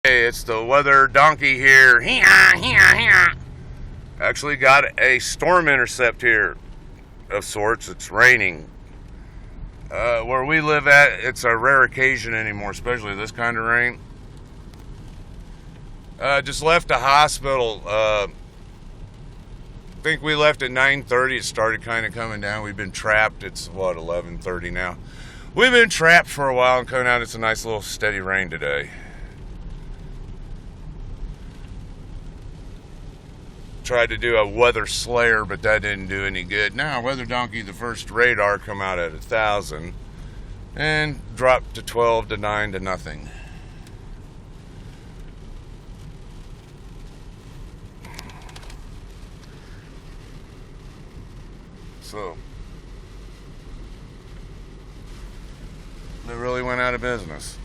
Hey, it's the weather donkey here. Actually got a storm intercept here of sorts. It's raining. Where we live at, it's a rare occasion anymore, especially this kind of rain. Just left the hospital. I think we left at 9:30. It started kind of coming down. We've been trapped. It's 11:30 now. We've been trapped for a while and coming out. It's a nice little steady rain today. Tried to do a weather slayer, but that didn't do any good. Now, Weather Donkey, the first radar, come out at 1,000 and dropped to 12 to 9 to nothing. So, they really went out of business.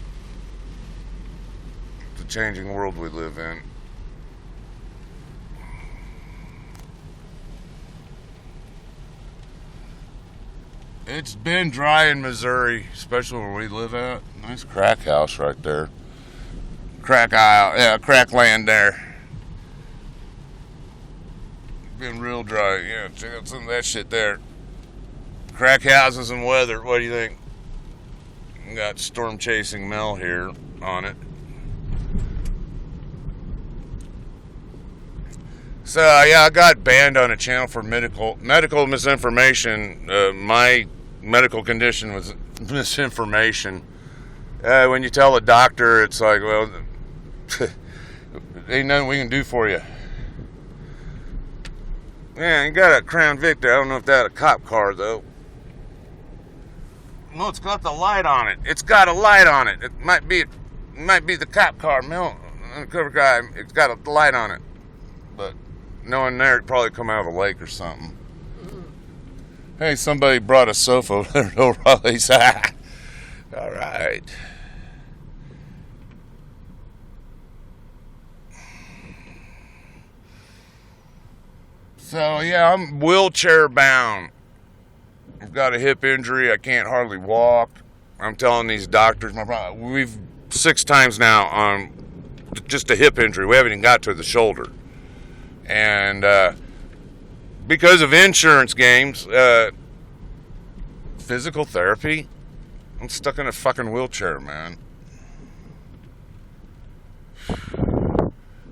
It's a changing world we live in. It's been dry in Missouri, especially where we live at. Nice crack house right there. Crack aisle, yeah, crack land there. Been real dry, yeah, check out some of that shit there. Crack houses and weather, what do you think? We got Storm Chasing Mel here on it. So, yeah, I got banned on a channel for medical misinformation. My medical condition was misinformation. When you tell a doctor, it's like, well, ain't nothing we can do for you. Yeah, you got a Crown Vic there. I don't know if that's a cop car, though. No, it's got the light on it. It's got a light on it. It might be the cop car. Undercover guy, it's got a light on it. But no one there, it'd probably come out of a lake or something. Hey, somebody brought a sofa over there to Raleigh's. All right. So, yeah, I'm wheelchair bound. I've got a hip injury. I can't hardly walk. I'm telling these doctors, we've 6 times now on just a hip injury. We haven't even got to the shoulder. And because of insurance games, physical therapy, I'm stuck in a fucking wheelchair, man.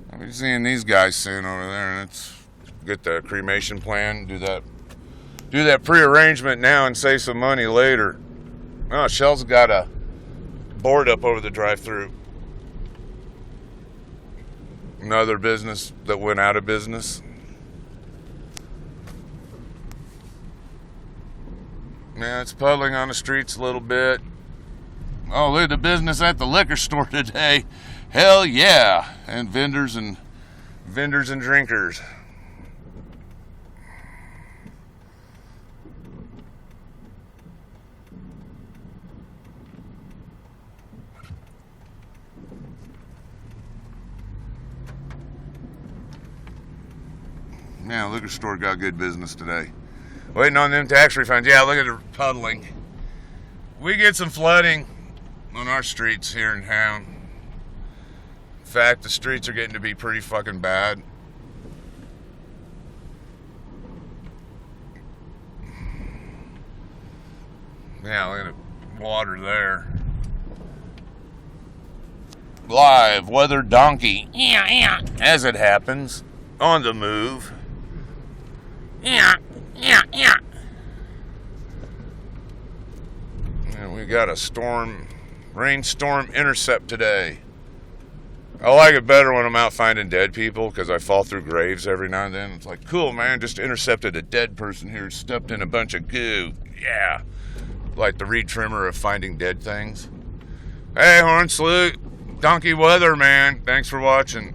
I'll be seeing these guys soon over there, and it's get the cremation plan, do that pre-arrangement now and save some money later. Oh, Shell's got a board up over the drive-thru. Another business that went out of business. Yeah, it's puddling on the streets a little bit. Oh, look at the business at the liquor store today. Hell yeah. And vendors and drinkers. Yeah, liquor store got good business today. Waiting on them tax refunds. Yeah, look at the puddling. We get some flooding on our streets here in town. In fact, the streets are getting to be pretty fucking bad. Yeah, look at the water there. Live weather donkey. Yeah. As it happens, on the move. Yeah. And we got a rainstorm intercept today. I like it better when I'm out finding dead people because I fall through graves every now and then. It's like, cool, man, just intercepted a dead person here, stepped in a bunch of goo. Yeah. Like the reed trimmer of finding dead things. Hey, Horn Salute, Donkey Weather, man. Thanks for watching.